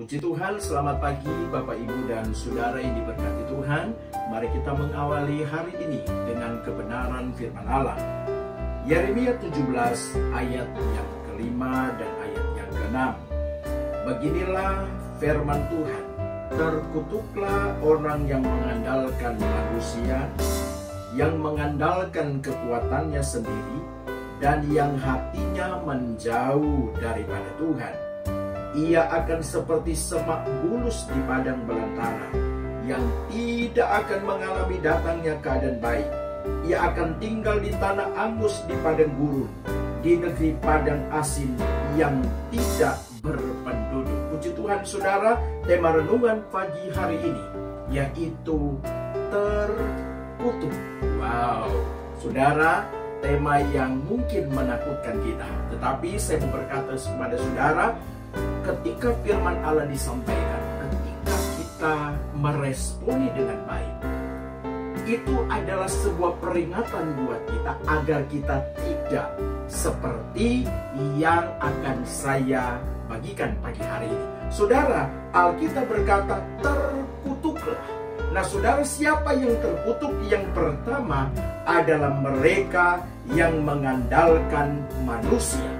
Puji Tuhan, selamat pagi Bapak Ibu dan Saudara yang diberkati Tuhan. Mari kita mengawali hari ini dengan kebenaran firman Allah. Yeremia 17 ayat yang kelima dan ayat yang keenam. Beginilah firman Tuhan, terkutuklah orang yang mengandalkan manusia, yang mengandalkan kekuatannya sendiri, dan yang hatinya menjauh daripada Tuhan. Ia akan seperti semak bulus di padang belantara, yang tidak akan mengalami datangnya keadaan baik. Ia akan tinggal di tanah angus di padang gurun, di negeri padang asin yang tidak berpenduduk. Puji Tuhan saudara, tema renungan pagi hari ini yaitu terkutuk. Wow, saudara, tema yang mungkin menakutkan kita. Tetapi saya mau berkata kepada saudara, ketika firman Allah disampaikan, ketika kita meresponi dengan baik, itu adalah sebuah peringatan buat kita agar kita tidak seperti yang akan saya bagikan pagi hari ini. Saudara, Alkitab berkata terkutuklah. Nah saudara, siapa yang terkutuk? Yang pertama adalah mereka yang mengandalkan manusia.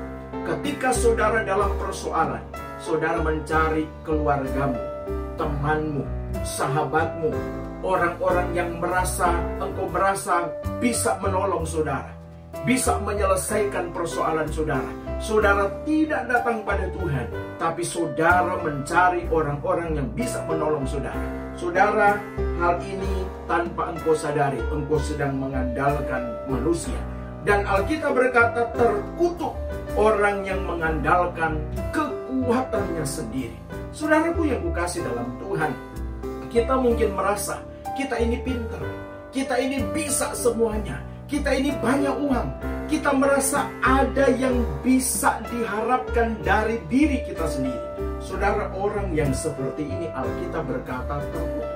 Ketika saudara dalam persoalan, saudara mencari keluargamu, temanmu, sahabatmu, orang-orang yang engkau merasa bisa menolong saudara, bisa menyelesaikan persoalan saudara. Saudara tidak datang pada Tuhan, tapi saudara mencari orang-orang yang bisa menolong saudara. Saudara, hal ini tanpa engkau sadari, engkau sedang mengandalkan manusia. Dan Alkitab berkata terkutuk orang yang mengandalkan kekuatannya sendiri. Saudaraku yang kukasih dalam Tuhan, kita mungkin merasa kita ini pintar, kita ini bisa semuanya, kita ini banyak uang, kita merasa ada yang bisa diharapkan dari diri kita sendiri. Saudara, orang yang seperti ini Alkitab berkata terkutuk.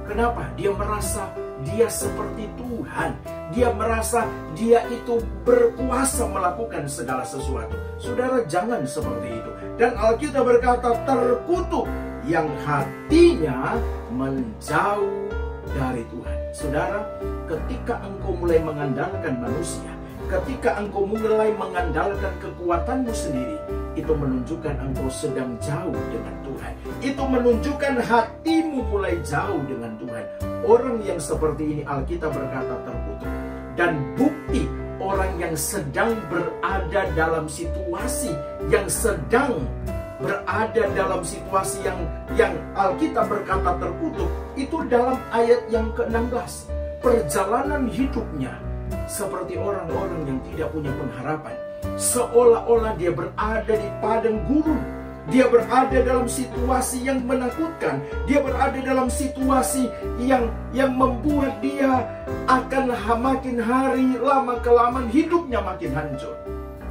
Kenapa? Dia merasa dia seperti Tuhan. Dia merasa dia itu berkuasa melakukan segala sesuatu. Saudara, jangan seperti itu. Dan Alkitab berkata terkutuk yang hatinya menjauh dari Tuhan. Saudara, ketika engkau mulai mengandalkan manusia, ketika engkau mulai mengandalkan kekuatanmu sendiri, itu menunjukkan engkau sedang jauh dengan Tuhan. Itu menunjukkan hatimu mulai jauh dengan Tuhan. Orang yang seperti ini Alkitab berkata terkutuk. Dan bukti orang yang sedang berada dalam situasi, yang Alkitab berkata terkutuk, itu dalam ayat yang ke-16. Perjalanan hidupnya seperti orang-orang yang tidak punya pengharapan. Seolah-olah dia berada di padang gurun. Dia berada dalam situasi yang menakutkan. Dia berada dalam situasi yang membuat dia akan makin hari lama kelamaan hidupnya makin hancur.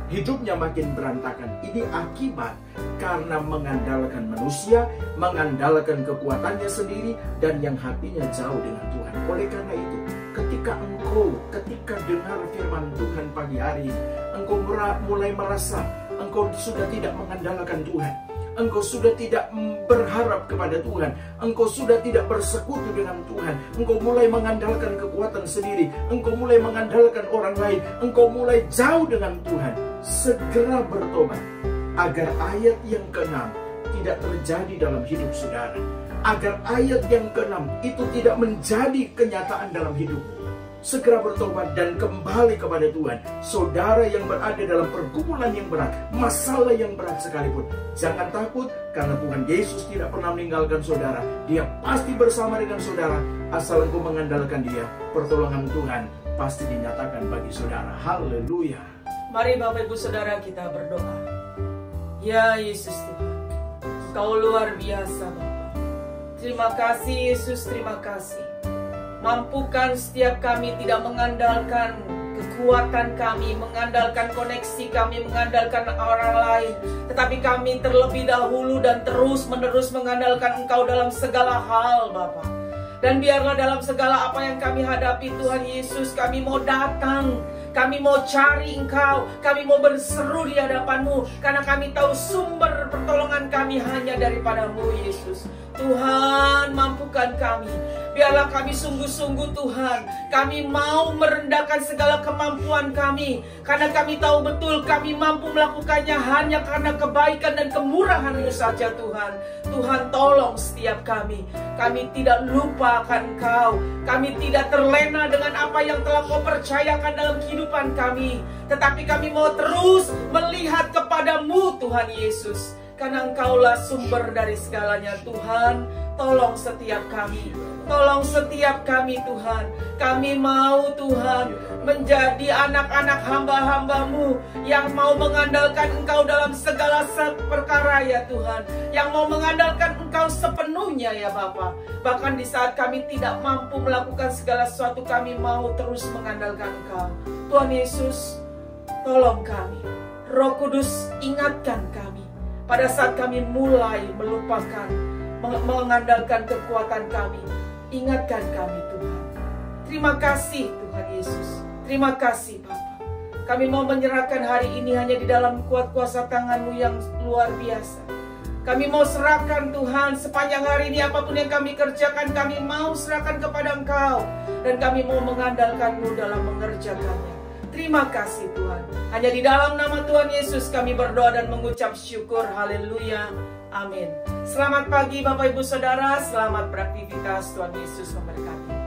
Hidupnya makin berantakan. Ini akibat karena mengandalkan manusia, mengandalkan kekuatannya sendiri, dan yang hatinya jauh dengan Tuhan. Oleh karena itu, ketika dengar firman Tuhan pagi hari ini, engkau mulai merasa engkau sudah tidak mengandalkan Tuhan, engkau sudah tidak berharap kepada Tuhan, engkau sudah tidak bersekutu dengan Tuhan, engkau mulai mengandalkan kekuatan sendiri, engkau mulai mengandalkan orang lain, engkau mulai jauh dengan Tuhan. Segera bertobat agar ayat yang ke-6 tidak terjadi dalam hidup saudara, agar ayat yang ke-6 itu tidak menjadi kenyataan dalam hidupmu. Segera bertobat dan kembali kepada Tuhan. Saudara yang berada dalam pergumulan yang berat, masalah yang berat sekalipun, jangan takut, karena Tuhan Yesus tidak pernah meninggalkan saudara. Dia pasti bersama dengan saudara. Asal engkau mengandalkan Dia, pertolongan Tuhan pasti dinyatakan bagi saudara. Haleluya. Mari Bapak Ibu Saudara kita berdoa. Ya Yesus Tuhan, Kau luar biasa Bapa. Terima kasih Yesus, terima kasih. Mampukan setiap kami tidak mengandalkan kekuatan kami, mengandalkan koneksi kami, mengandalkan orang lain, tetapi kami terlebih dahulu dan terus menerus mengandalkan Engkau dalam segala hal Bapa. Dan biarlah dalam segala apa yang kami hadapi Tuhan Yesus, kami mau datang Kami mau cari Engkau, kami mau berseru di hadapan-Mu, karena kami tahu sumber pertolongan kami hanya daripada-Mu, Yesus. Tuhan, mampukan kami. Biarlah kami sungguh-sungguh Tuhan, kami mau merendahkan segala kemampuan kami, karena kami tahu betul kami mampu melakukannya hanya karena kebaikan dan kemurahan-Mu saja Tuhan. Tuhan, tolong setiap kami. Kami tidak lupa akan Engkau. Kami tidak terlena dengan apa yang telah Kau percayakan dalam kehidupan kami, tetapi kami mau terus melihat kepada-Mu Tuhan Yesus, karena Engkaulah sumber dari segalanya. Tuhan, tolong setiap kami. Tolong setiap kami Tuhan. Kami mau Tuhan menjadi anak-anak hamba-hamba-Mu yang mau mengandalkan Engkau dalam segala perkara ya Tuhan. Yang mau mengandalkan Engkau sepenuhnya ya Bapa. Bahkan di saat kami tidak mampu melakukan segala sesuatu, kami mau terus mengandalkan Engkau. Tuhan Yesus, tolong kami. Roh Kudus, ingatkan kami. Pada saat kami mulai melupakan, mengandalkan kekuatan kami, ingatkan kami Tuhan. Terima kasih Tuhan Yesus. Terima kasih Bapa. Kami mau menyerahkan hari ini hanya di dalam kuat kuasa tangan-Mu yang luar biasa. Kami mau serahkan Tuhan sepanjang hari ini, apapun yang kami kerjakan, kami mau serahkan kepada Engkau. Dan kami mau mengandalkan-Mu dalam mengerjakannya. Terima kasih Tuhan. Hanya di dalam nama Tuhan Yesus kami berdoa dan mengucap syukur. Haleluya. Amin. Selamat pagi Bapak Ibu Saudara. Selamat beraktivitas. Tuhan Yesus memberkati.